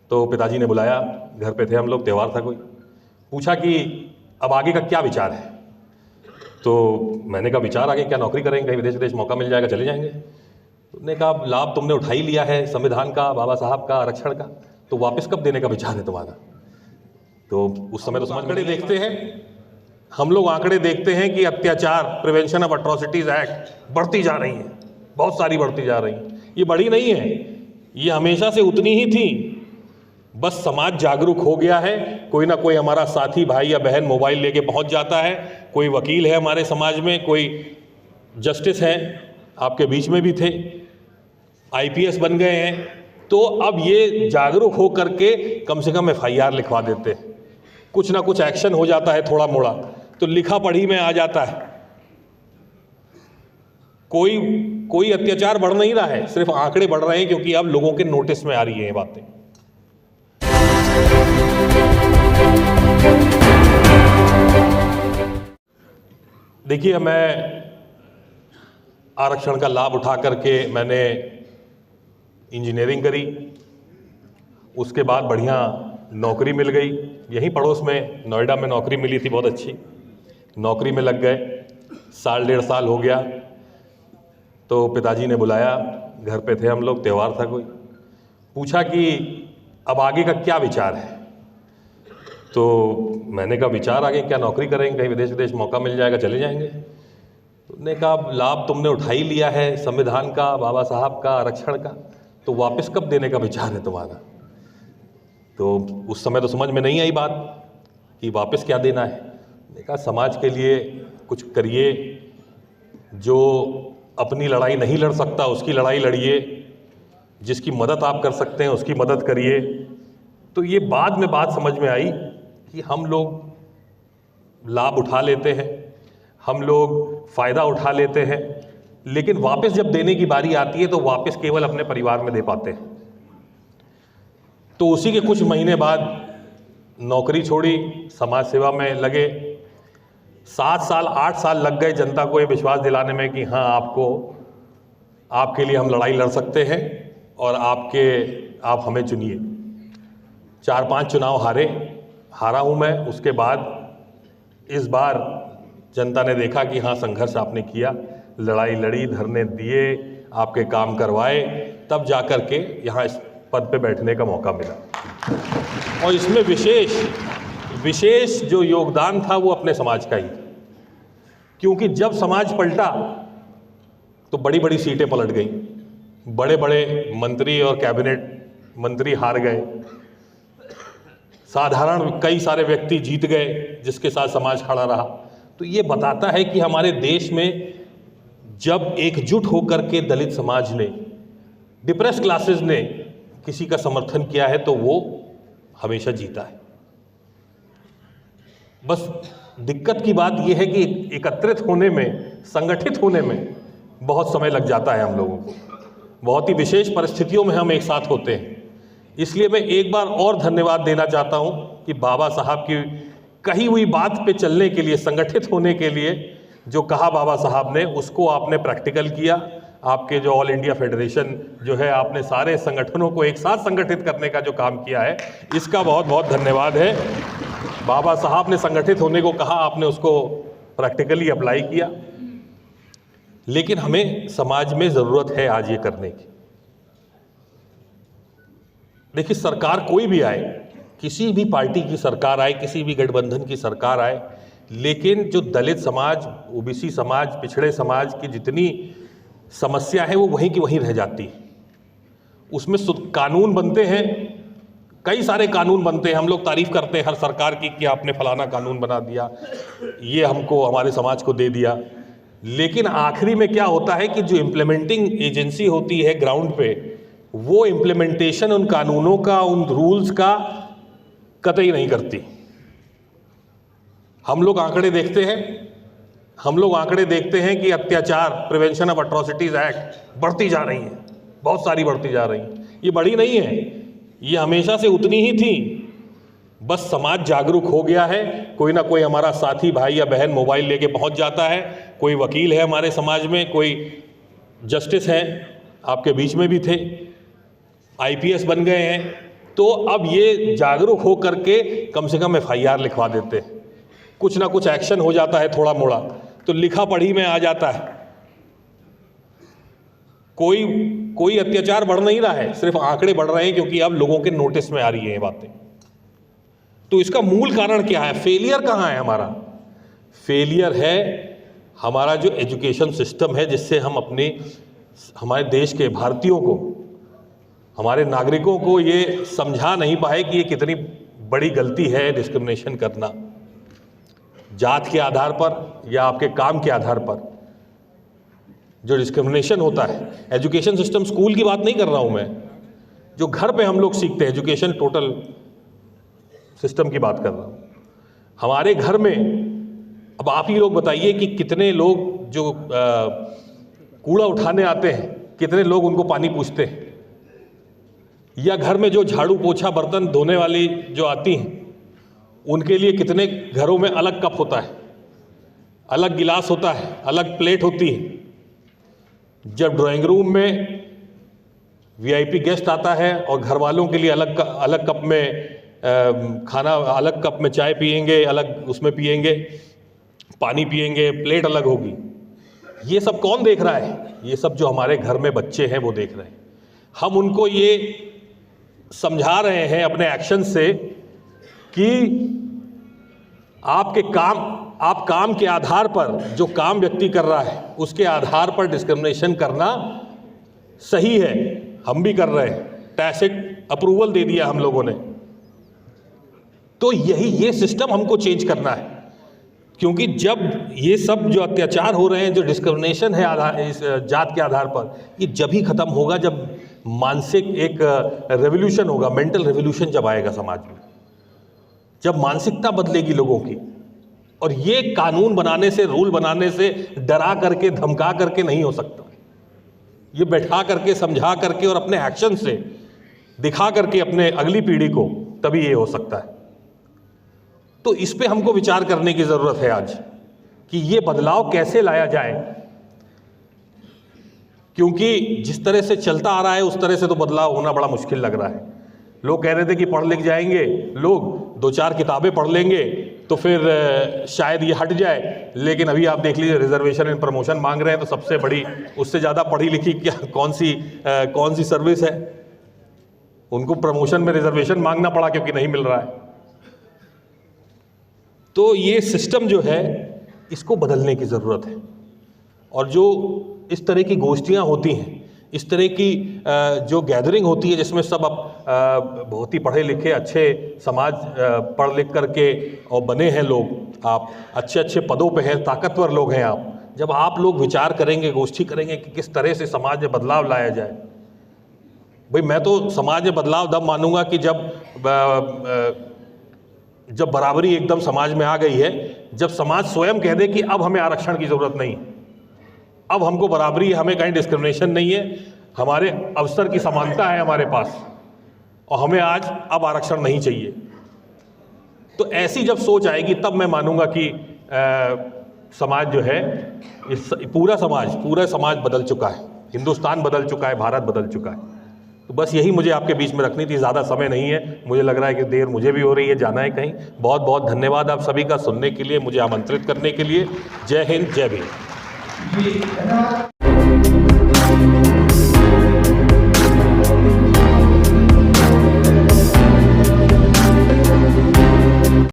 तो पिताजी ने बुलाया, घर पे थे हम लोग, त्यौहार था कोई। पूछा कि अब आगे का क्या विचार है। तो मैंने कहा विचार आगे क्या, नौकरी करेंगे, कहीं विदेश विदेश मौका मिल जाएगा चले जाएंगे। उन्होंने कहा लाभ तुमने उठा ही लिया है संविधान का, बाबा साहब का, आरक्षण का, तो वापस कब देने का विचार है तुम्हारा। तो उस समय तो समझ में देखते हैं हम लोग, आंकड़े देखते हैं कि अत्याचार, प्रिवेंशन ऑफ एट्रोसिटीज एक्ट बढ़ती जा रही है, बहुत सारी बढ़ती जा रही हैं। ये बढ़ी नहीं है, ये हमेशा से उतनी ही थी, बस समाज जागरूक हो गया है। कोई ना कोई हमारा साथी भाई या बहन मोबाइल लेके पहुंच जाता है, कोई वकील है हमारे समाज में, कोई जस्टिस है, आपके बीच में भी थे, आईपीएस बन गए हैं, तो अब ये जागरूक हो करके कम से कम एफआईआर लिखवा देते हैं, कुछ ना कुछ एक्शन हो जाता है थोड़ा मोड़ा, तो लिखा पढ़ी में आ जाता है। कोई अत्याचार बढ़ नहीं रहा है, सिर्फ आंकड़े बढ़ रहे हैं क्योंकि अब लोगों के नोटिस में आ रही है ये बातें। देखिए, मैं आरक्षण का लाभ उठा करके मैंने इंजीनियरिंग करी, उसके बाद बढ़िया नौकरी मिल गई, यहीं पड़ोस में नोएडा में नौकरी मिली थी, बहुत अच्छी नौकरी में लग गए। 1.5 साल हो गया, तो पिताजी ने बुलाया, घर पे थे हम लोग, त्यौहार था कोई। पूछा कि अब आगे का क्या विचार है। तो मैंने कहा विचार आगे क्या, नौकरी करेंगे, कहीं विदेश विदेश मौका मिल जाएगा चले जाएंगे। उन्होंने कहा लाभ तुमने उठा ही लिया है संविधान का, बाबा साहब का, आरक्षण का, तो वापस कब देने का विचार है तुम्हारा। तो उस समय तो समझ में नहीं आई बात कि वापस क्या देना है। मैंने कहा समाज के लिए कुछ करिए, जो अपनी लड़ाई नहीं लड़ सकता उसकी लड़ाई लड़िए, जिसकी मदद आप कर सकते हैं उसकी मदद करिए। तो ये बाद में बात समझ में आई कि हम लोग लाभ उठा लेते हैं, हम लोग फ़ायदा उठा लेते हैं, लेकिन वापस जब देने की बारी आती है तो वापस केवल अपने परिवार में दे पाते हैं। तो उसी के कुछ महीने बाद नौकरी छोड़ी, समाज सेवा में लगे। 7 साल 8 साल लग गए जनता को ये विश्वास दिलाने में कि हाँ, आपके लिए हम लड़ाई लड़ सकते हैं और आप हमें चुनिए। 4-5 चुनाव हारा हूँ मैं। उसके बाद इस बार जनता ने देखा कि हाँ, संघर्ष आपने किया, लड़ाई लड़ी, धरने दिए, आपके काम करवाए, तब जा कर के यहाँ इस पद पे बैठने का मौका मिला। और इसमें विशेष जो योगदान था वो अपने समाज का ही था, क्योंकि जब समाज पलटा तो बड़ी बड़ी सीटें पलट गई, बड़े बड़े मंत्री और कैबिनेट मंत्री हार गए, साधारण कई सारे व्यक्ति जीत गए जिसके साथ समाज खड़ा रहा। तो ये बताता है कि हमारे देश में जब एकजुट होकर के दलित समाज ने, डिप्रेस क्लासेस ने किसी का समर्थन किया है तो वो हमेशा जीता है। बस दिक्कत की बात यह है कि एकत्रित होने में, संगठित होने में बहुत समय लग जाता है हम लोगों को। बहुत ही विशेष परिस्थितियों में हम एक साथ होते हैं। इसलिए मैं एक बार और धन्यवाद देना चाहता हूं कि बाबा साहब की कही हुई बात पे चलने के लिए, संगठित होने के लिए जो कहा बाबा साहब ने, उसको आपने प्रैक्टिकल किया। आपके जो ऑल इंडिया फेडरेशन जो है, आपने सारे संगठनों को एक साथ संगठित करने का जो काम किया है, इसका बहुत बहुत धन्यवाद है। बाबा साहब ने संगठित होने को कहा, आपने उसको प्रैक्टिकली अप्लाई किया। लेकिन हमें समाज में ज़रूरत है आज ये करने की। देखिए, सरकार कोई भी आए, किसी भी पार्टी की सरकार आए, किसी भी गठबंधन की सरकार आए, लेकिन जो दलित समाज, ओबीसी समाज, पिछड़े समाज की जितनी समस्या है वो वहीं की वहीं रह जाती है। उसमें कानून बनते हैं, कई सारे कानून बनते हैं, हम लोग तारीफ करते हैं हर सरकार की कि आपने फलाना कानून बना दिया, ये हमको, हमारे समाज को दे दिया। लेकिन आखिरी में क्या होता है कि जो इम्प्लीमेंटिंग एजेंसी होती है ग्राउंड पे, वो इम्प्लीमेंटेशन उन कानूनों का, उन रूल्स का कतई नहीं करती। हम लोग आंकड़े देखते हैं कि अत्याचार, प्रिवेंशन ऑफ एट्रोसिटीज एक्ट बढ़ती जा रही है, बहुत सारी बढ़ती जा रही है। ये बढ़ी नहीं है, ये हमेशा से उतनी ही थी, बस समाज जागरूक हो गया है। कोई ना कोई हमारा साथी भाई या बहन मोबाइल लेके पहुंच जाता है, कोई वकील है हमारे समाज में, कोई जस्टिस है, आपके बीच में भी थे, आईपीएस बन गए हैं, तो अब ये जागरूक हो करके कम से कम FIR लिखवा देते हैं, कुछ ना कुछ एक्शन हो जाता है थोड़ा मोड़ा, तो लिखा पढ़ी में आ जाता है। कोई अत्याचार बढ़ नहीं रहा है, सिर्फ आंकड़े बढ़ रहे हैं क्योंकि अब लोगों के नोटिस में आ रही है ये बातें। तो इसका मूल कारण क्या है? फेलियर कहाँ है हमारा? फेलियर है हमारा जो एजुकेशन सिस्टम है, जिससे हम हमारे देश के भारतीयों को, हमारे नागरिकों को ये समझा नहीं पाए कि ये कितनी बड़ी गलती है डिस्क्रिमिनेशन करना, जात के आधार पर या आपके काम के आधार पर जो डिस्क्रिमिनेशन होता है। एजुकेशन सिस्टम, स्कूल की बात नहीं कर रहा हूँ मैं, जो घर पे हम लोग सीखते हैं, एजुकेशन टोटल सिस्टम की बात कर रहा हूँ। हमारे घर में अब आप ही लोग बताइए कि कितने लोग जो कूड़ा उठाने आते हैं, कितने लोग उनको पानी पूछते हैं, या घर में जो झाड़ू पोछा बर्तन धोने वाली जो आती हैं, उनके लिए कितने घरों में अलग कप होता है, अलग गिलास होता है, अलग प्लेट होती है। जब ड्राइंग रूम में VIP गेस्ट आता है और घर वालों के लिए अलग कप में खाना, अलग कप में चाय पिएंगे, अलग उसमें पिएंगे, पानी पिएंगे, प्लेट अलग होगी। ये सब कौन देख रहा है? ये सब जो हमारे घर में बच्चे हैं वो देख रहे हैं। हम उनको ये समझा रहे हैं अपने एक्शन से कि आप काम के आधार पर, जो काम व्यक्ति कर रहा है उसके आधार पर डिस्क्रिमिनेशन करना सही है। हम भी कर रहे हैं, टैसिट अप्रूवल दे दिया हम लोगों ने। तो ये सिस्टम हमको चेंज करना है, क्योंकि जब ये सब जो अत्याचार हो रहे हैं, जो डिस्क्रिमिनेशन है इस जात के आधार पर, ये जब ही खत्म होगा जब मानसिक एक रेवोल्यूशन होगा, मेंटल रेवोल्यूशन जब आएगा समाज में, जब मानसिकता बदलेगी लोगों की। और ये कानून बनाने से, रूल बनाने से, डरा करके, धमका करके नहीं हो सकता। ये बैठा करके, समझा करके और अपने एक्शन से दिखा करके अपने अगली पीढ़ी को, तभी ये हो सकता है। तो इस पे हमको विचार करने की जरूरत है आज कि ये बदलाव कैसे लाया जाए, क्योंकि जिस तरह से चलता आ रहा है उस तरह से तो बदलाव होना बड़ा मुश्किल लग रहा है। लोग कह रहे थे कि पढ़ लिख जाएंगे लोग, 2-4 किताबें पढ़ लेंगे तो फिर शायद ये हट जाए, लेकिन अभी आप देख लीजिए रिजर्वेशन एंड प्रमोशन मांग रहे हैं, तो सबसे बड़ी, उससे ज़्यादा पढ़ी लिखी क्या कौन सी सर्विस है? उनको प्रमोशन में रिजर्वेशन मांगना पड़ा क्योंकि नहीं मिल रहा है। तो ये सिस्टम जो है, इसको बदलने की ज़रूरत है। और जो इस तरह की गोष्ठियाँ होती हैं, इस तरह की जो गैदरिंग होती है, जिसमें सब बहुत ही पढ़े लिखे अच्छे समाज, पढ़ लिख करके और बने हैं लोग, आप अच्छे पदों पे हैं, ताकतवर लोग हैं आप, जब आप लोग विचार करेंगे, गोष्ठी करेंगे कि किस तरह से समाज में बदलाव लाया जाए। भाई मैं तो समाज में बदलाव तब मानूंगा कि जब बराबरी एकदम समाज में आ गई है, जब समाज स्वयं कह दे कि अब हमें आरक्षण की ज़रूरत नहीं, अब हमको बराबरी, हमें कहीं डिस्क्रिमिनेशन नहीं है, हमारे अवसर की समानता है हमारे पास, और हमें आज अब आरक्षण नहीं चाहिए। तो ऐसी जब सोच आएगी तब मैं मानूंगा कि समाज जो है, पूरा समाज बदल चुका है, हिंदुस्तान बदल चुका है, भारत बदल चुका है। तो बस यही मुझे आपके बीच में रखनी थी, ज़्यादा समय नहीं है, मुझे लग रहा है कि देर मुझे भी हो रही है, जाना है कहीं। बहुत बहुत धन्यवाद आप सभी का सुनने के लिए, मुझे आमंत्रित करने के लिए। जय हिंद, जय भीम।